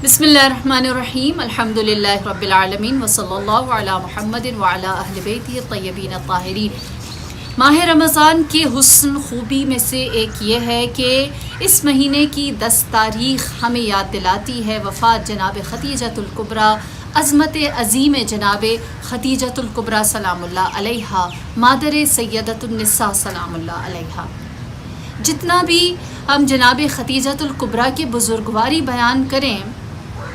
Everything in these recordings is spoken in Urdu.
بسم اللہ الرحمن الرحیم، الحمدللہ رب العالمین وصلی اللہ علی محمد وعلی اہل بیتہ الطیبین الطاہرین۔ ماہ رمضان کی حسن خوبی میں سے ایک یہ ہے کہ اس مہینے کی 10 تاریخ ہمیں یاد دلاتی ہے وفات جناب خدیجہ الکبریٰ، عظمت عظیم جناب خدیجہ الکبریٰ سلام اللہ علیہا، مادر سیدۃ النساء سلام اللہ علیہا۔ جتنا بھی ہم جناب خدیجہ الکبریٰ کی بزرگواری بیان کریں،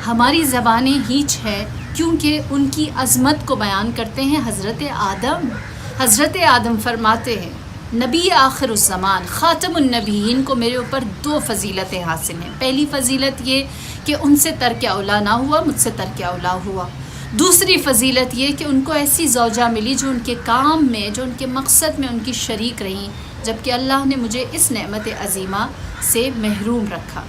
ہماری زبانیں ہیچ ہے، کیونکہ ان کی عظمت کو بیان کرتے ہیں حضرت آدم فرماتے ہیں نبی آخر الزمان خاتم النبیین کو میرے اوپر 2 فضیلتیں حاصل ہیں۔ پہلی فضیلت یہ کہ ان سے ترک اولا نہ ہوا، مجھ سے ترک اولا ہوا۔ دوسری فضیلت یہ کہ ان کو ایسی زوجہ ملی جو ان کے کام میں، جو ان کے مقصد میں ان کی شریک رہیں، جبکہ اللہ نے مجھے اس نعمت عظیمہ سے محروم رکھا۔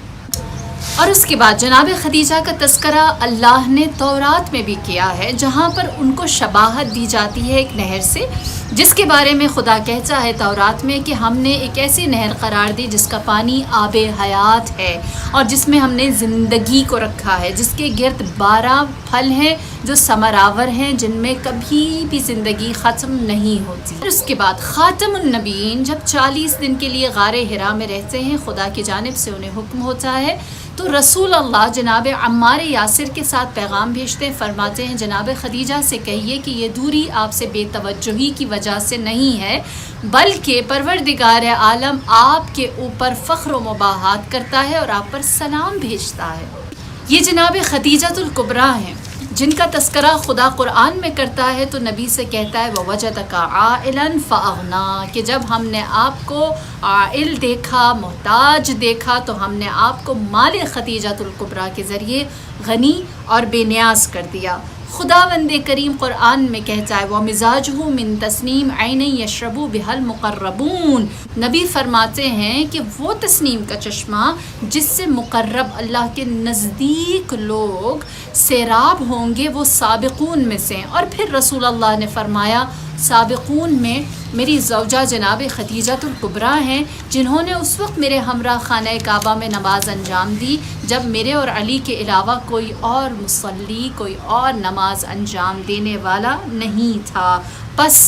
اور اس کے بعد جناب خدیجہ کا تذکرہ اللہ نے تورات میں بھی کیا ہے، جہاں پر ان کو شباہت دی جاتی ہے ایک نہر سے، جس کے بارے میں خدا کہتا ہے تورات میں کہ ہم نے ایک ایسی نہر قرار دی جس کا پانی آب حیات ہے، اور جس میں ہم نے زندگی کو رکھا ہے، جس کے گرد 12 پھل ہیں جو ثمرآور ہیں، جن میں کبھی بھی زندگی ختم نہیں ہوتی۔ اور اس کے بعد خاتم النبیین جب 40 دن کے لیے غار حرا میں رہتے ہیں، خدا کی جانب سے انہیں حکم ہوتا ہے تو رسول اللہ جناب عمار یاسر کے ساتھ پیغام بھیجتے ہیں، فرماتے ہیں جناب خدیجہ سے کہیے کہ یہ دوری آپ سے بے توجہی کی وجہ سے نہیں ہے، بلکہ پروردگار عالم آپ کے اوپر فخر و مباحات کرتا ہے اور آپ پر سلام بھیجتا ہے۔ یہ جناب خدیجہ الکبریٰ ہیں جن کا تذکرہ خدا قرآن میں کرتا ہے تو نبی سے کہتا ہے وَوَجَدَكَ عَائِلًا فَأَغْنَىٰ، کہ جب ہم نے آپ کو عائل دیکھا، محتاج دیکھا، تو ہم نے آپ کو مال خدیجہ الکبریٰ کے ذریعے غنی اور بے نیاز کر دیا۔ خداوند کریم قرآن میں کہتا ہے وَمِزَاجُهُ مِن تَسْنِيمٍ عَيْنٍ يَشْرَبُ بِهَا الْمُقَرَّبُونَ، نبی فرماتے ہیں کہ وہ تسنیم کا چشمہ جس سے مقرب اللہ کے نزدیک لوگ سیراب ہوں گے وہ سابقون میں سے ہیں۔ اور پھر رسول اللہ نے فرمایا سابقون میں میری زوجہ جناب خدیجہ الکبریٰ ہیں، جنہوں نے اس وقت میرے ہمراہ خانہ کعبہ میں نماز انجام دی جب میرے اور علی کے علاوہ کوئی اور مصلی، کوئی اور نماز انجام دینے والا نہیں تھا۔ پس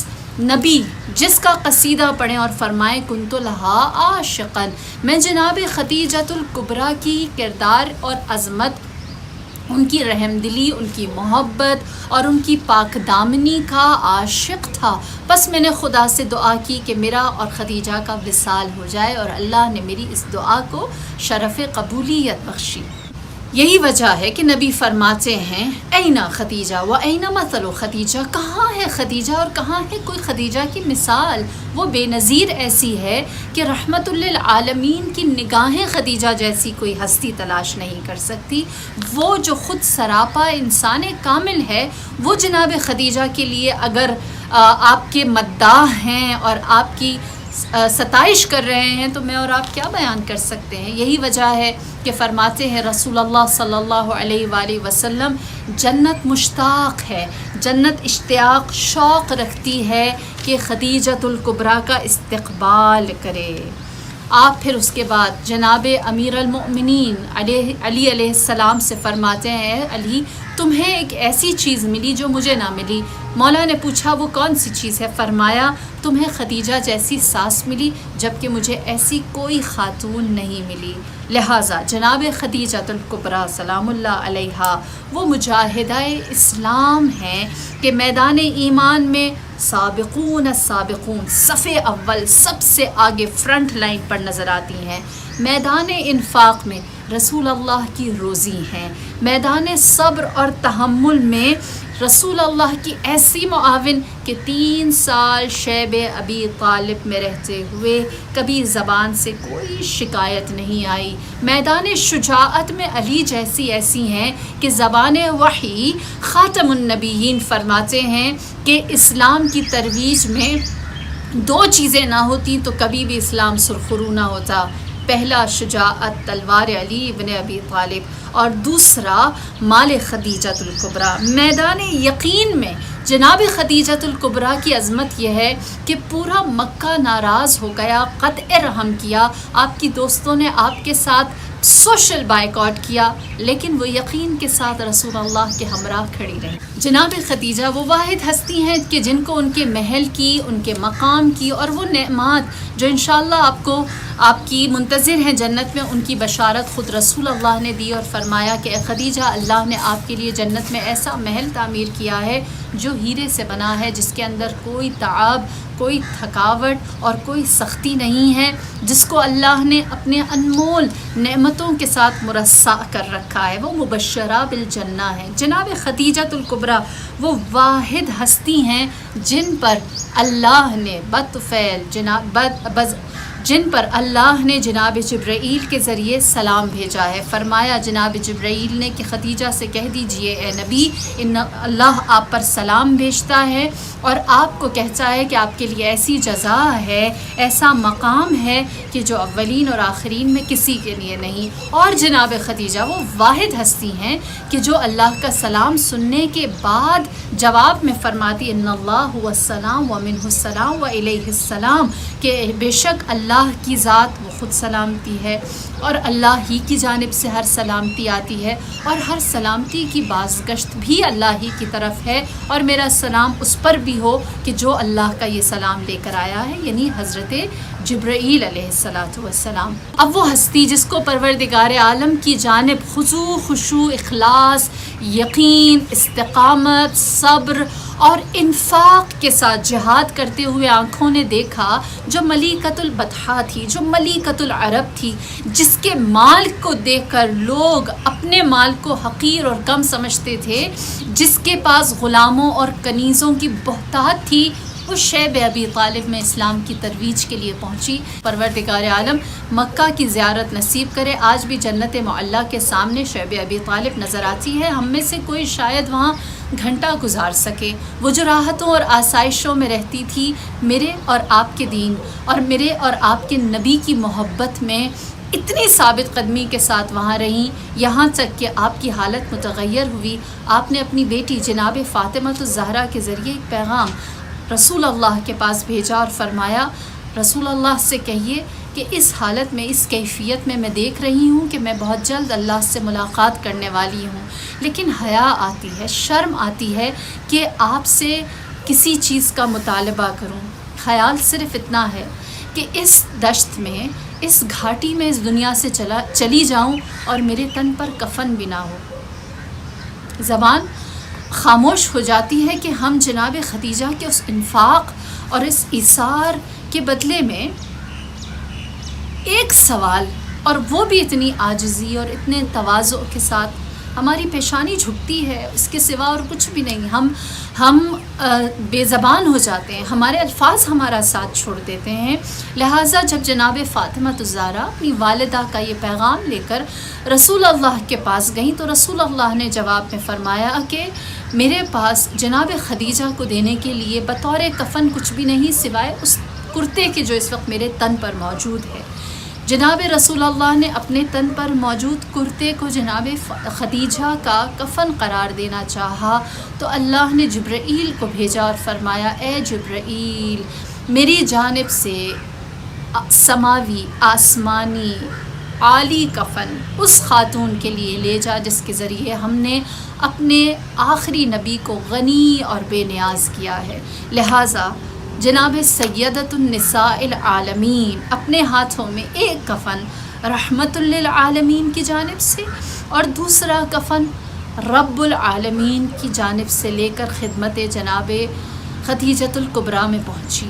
نبی جس کا قصیدہ پڑھیں اور فرمائیں کنت لہا عاشقاً، میں جناب خدیجہ الکبریٰ کی کردار اور عظمت، ان کی رحم دلی، ان کی محبت اور ان کی پاک دامنی کا عاشق تھا۔ بس میں نے خدا سے دعا کی کہ میرا اور خدیجہ کا وصال ہو جائے، اور اللہ نے میری اس دعا کو شرف قبولیت بخشی۔ یہی وجہ ہے کہ نبی فرماتے ہیں اینا خدیجہ و اینا مثل خدیجہ، کہاں ہے خدیجہ اور کہاں ہے کوئی خدیجہ کی مثال؟ وہ بے نظیر ایسی ہے کہ رحمت للعالمین کی نگاہیں خدیجہ جیسی کوئی ہستی تلاش نہیں کر سکتی۔ وہ جو خود سراپا انسان کامل ہے، وہ جناب خدیجہ کے لیے اگر آپ کے مداح ہیں اور آپ کی ستائش کر رہے ہیں تو میں اور آپ کیا بیان کر سکتے ہیں۔ یہی وجہ ہے کہ فرماتے ہیں رسول اللہ صلی اللہ علیہ وآلہ وسلم جنت مشتاق ہے، جنت اشتیاق شوق رکھتی ہے کہ خدیجہ الکبریٰ کا استقبال کرے۔ آپ پھر اس کے بعد جناب امیر المومنین علی علیہ السلام سے فرماتے ہیں علی تمہیں ایک ایسی چیز ملی جو مجھے نہ ملی۔ مولا نے پوچھا وہ کون سی چیز ہے؟ فرمایا تمہیں خدیجہ جیسی ساس ملی جبکہ مجھے ایسی کوئی خاتون نہیں ملی۔ لہٰذا جناب خدیجہ الکبریٰ سلام اللہ علیہا وہ مجاہدہ اسلام ہیں کہ میدان ایمان میں سابقون السابقون صف اول سب سے آگے فرنٹ لائن پر نظر آتی ہیں۔ میدان انفاق میں رسول اللہ کی روزی ہیں، میدان صبر اور تحمل میں رسول اللہ کی ایسی معاون کہ 3 سال شیب ابی طالب میں رہتے ہوئے کبھی زبان سے کوئی شکایت نہیں آئی۔ میدان شجاعت میں علی جیسی ایسی ہیں کہ زبان وحی خاتم النبیین فرماتے ہیں کہ اسلام کی ترویج میں 2 چیزیں نہ ہوتی تو کبھی بھی اسلام سرخرو نہ ہوتا۔ پہلا شجاعت تلوار علی ابن ابی طالب، اور دوسرا مال خدیجہ الکبریٰ۔ میدان یقین میں جناب خدیجہ الکبریٰ کی عظمت یہ ہے کہ پورا مکہ ناراض ہو گیا، قطع رحم کیا، آپ کی دوستوں نے آپ کے ساتھ سوشل بائیکاٹ کیا، لیکن وہ یقین کے ساتھ رسول اللہ کے ہمراہ کھڑی رہی۔ جناب خدیجہ وہ واحد ہستی ہیں کہ جن کو ان کے محل کی، ان کے مقام کی اور وہ نعمات جو انشاءاللہ آپ کی منتظر ہیں جنت میں، ان کی بشارت خود رسول اللہ نے دی اور فرمایا کہ اے خدیجہ، اللہ نے آپ کے لیے جنت میں ایسا محل تعمیر کیا ہے جو ہیرے سے بنا ہے، جس کے اندر کوئی تعب، کوئی تھکاوٹ اور کوئی سختی نہیں ہے، جس کو اللہ نے اپنے انمول نعمتوں کے ساتھ مرصع کر رکھا ہے۔ وہ مبشرہ بالجنہ ہے۔ جناب خدیجہ الکبریٰ وہ واحد ہستی ہیں جن پر اللہ نے جن پر اللہ نے جناب جبرائیل کے ذریعے سلام بھیجا ہے۔ فرمایا جناب جبرائیل نے کہ خدیجہ سے کہہ دیجئے اے نبی، اللہ آپ پر سلام بھیجتا ہے اور آپ کو کہتا ہے کہ آپ کے لیے ایسی جزا ہے، ایسا مقام ہے کہ جو اولین اور آخرین میں کسی کے لیے نہیں۔ اور جناب خدیجہ وہ واحد ہستی ہیں کہ جو اللہ کا سلام سننے کے بعد جواب میں فرماتی ان اللہ هو السلام ومنہ السلام وعلیہ السلام، کہ بے شک اللہ کی ذات وہ خود سلامتی ہے اور اللہ ہی کی جانب سے ہر سلامتی آتی ہے، اور ہر سلامتی کی بازگشت بھی اللہ ہی کی طرف ہے، اور میرا سلام اس پر بھی ہو کہ جو اللہ کا یہ سلام لے کر آیا ہے، یعنی حضرت جبرائیل علیہ السلام۔ اب وہ ہستی جس کو پروردگار عالم کی جانب خضوع، خشوع، اخلاص، یقین، استقامت، صبر اور انفاق کے ساتھ جہاد کرتے ہوئے آنکھوں نے دیکھا، جو ملیکۃ البطحاء تھی، جو ملیکۃ العرب تھی، جس کے مال کو دیکھ کر لوگ اپنے مال کو حقیر اور کم سمجھتے تھے، جس کے پاس غلاموں اور کنیزوں کی بہتات تھی، اس شیب ابی طالب میں اسلام کی ترویج کے لیے پہنچی۔ پروردگار عالم مکہ کی زیارت نصیب کرے۔ آج بھی جنت معلیٰ کے سامنے شیب ابی طالب نظر آتی ہے۔ ہم میں سے کوئی شاید وہاں گھنٹہ گزار سکے۔ وہ جو راحتوں اور آسائشوں میں رہتی تھی، میرے اور آپ کے دین اور میرے اور آپ کے نبی کی محبت میں اتنی ثابت قدمی کے ساتھ وہاں رہیں، یہاں تک کہ آپ کی حالت متغیر ہوئی۔ آپ نے اپنی بیٹی جناب فاطمہ الزہرا کے ذریعے ایک پیغام رسول اللہ کے پاس بھیجا اور فرمایا رسول اللہ سے کہیے کہ اس حالت میں، اس کیفیت میں دیکھ رہی ہوں کہ میں بہت جلد اللہ سے ملاقات کرنے والی ہوں، لیکن حیا آتی ہے، شرم آتی ہے کہ آپ سے کسی چیز کا مطالبہ کروں۔ خیال صرف اتنا ہے کہ اس دشت میں، اس گھاٹی میں اس دنیا سے چلی جاؤں اور میرے تن پر کفن بھی نہ ہو۔ زبان خاموش ہو جاتی ہے کہ ہم جناب خدیجہ کے اس انفاق اور اس ایثار کے بدلے میں ایک سوال، اور وہ بھی اتنی عاجزی اور اتنے تواضع کے ساتھ، ہماری پیشانی جھکتی ہے، اس کے سوا اور کچھ بھی نہیں۔ ہم بے زبان ہو جاتے ہیں، ہمارے الفاظ ہمارا ساتھ چھوڑ دیتے ہیں۔ لہٰذا جب جناب فاطمہ الزہرا اپنی والدہ کا یہ پیغام لے کر رسول اللہ کے پاس گئیں، تو رسول اللہ نے جواب میں فرمایا کہ میرے پاس جناب خدیجہ کو دینے کے لیے بطور کفن کچھ بھی نہیں سوائے اس کرتے کے جو اس وقت میرے تن پر موجود ہے۔ جناب رسول اللہ نے اپنے تن پر موجود کرتے کو جناب خدیجہ کا کفن قرار دینا چاہا، تو اللہ نے جبرائیل کو بھیجا اور فرمایا اے جبرائیل، میری جانب سے سماوی، آسمانی، عالی کفن اس خاتون کے لیے لے جا جس کے ذریعے ہم نے اپنے آخری نبی کو غنی اور بے نیاز کیا ہے۔ لہٰذا جناب سیدۃ النساء العالمین اپنے ہاتھوں میں ایک کفن رحمت للعالمین کی جانب سے اور دوسرا کفن رب العالمین کی جانب سے لے کر خدمت جناب خدیجۃ الکبریٰ میں پہنچی،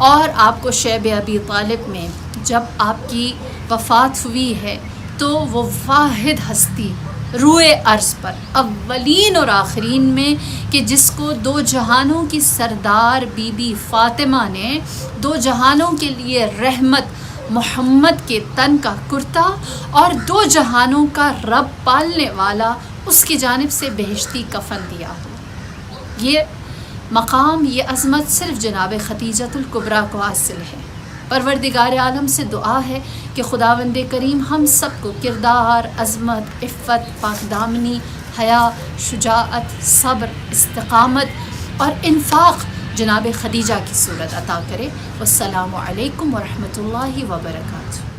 اور آپ کو شیب ابی طالب میں جب آپ کی وفات ہوئی ہے تو وہ واحد ہستی روئے ارض پر اولین اور آخرین میں کہ جس کو دو جہانوں کی سردار بی بی فاطمہ نے دو جہانوں کے لیے رحمت محمد کے تن کا کرتا اور دو جہانوں کا رب پالنے والا اس کی جانب سے بہشتی کفن دیا ہو۔ یہ مقام، یہ عظمت صرف جناب خدیجۃ الکبریٰ کو حاصل ہے۔ پروردگار عالم سے دعا ہے کہ خداوند کریم ہم سب کو کردار، عظمت، عفت، پاک دامنی، حیا، شجاعت، صبر، استقامت اور انفاق جناب خدیجہ کی صورت عطا کرے۔ والسلام علیکم ورحمۃ اللہ وبرکاتہ۔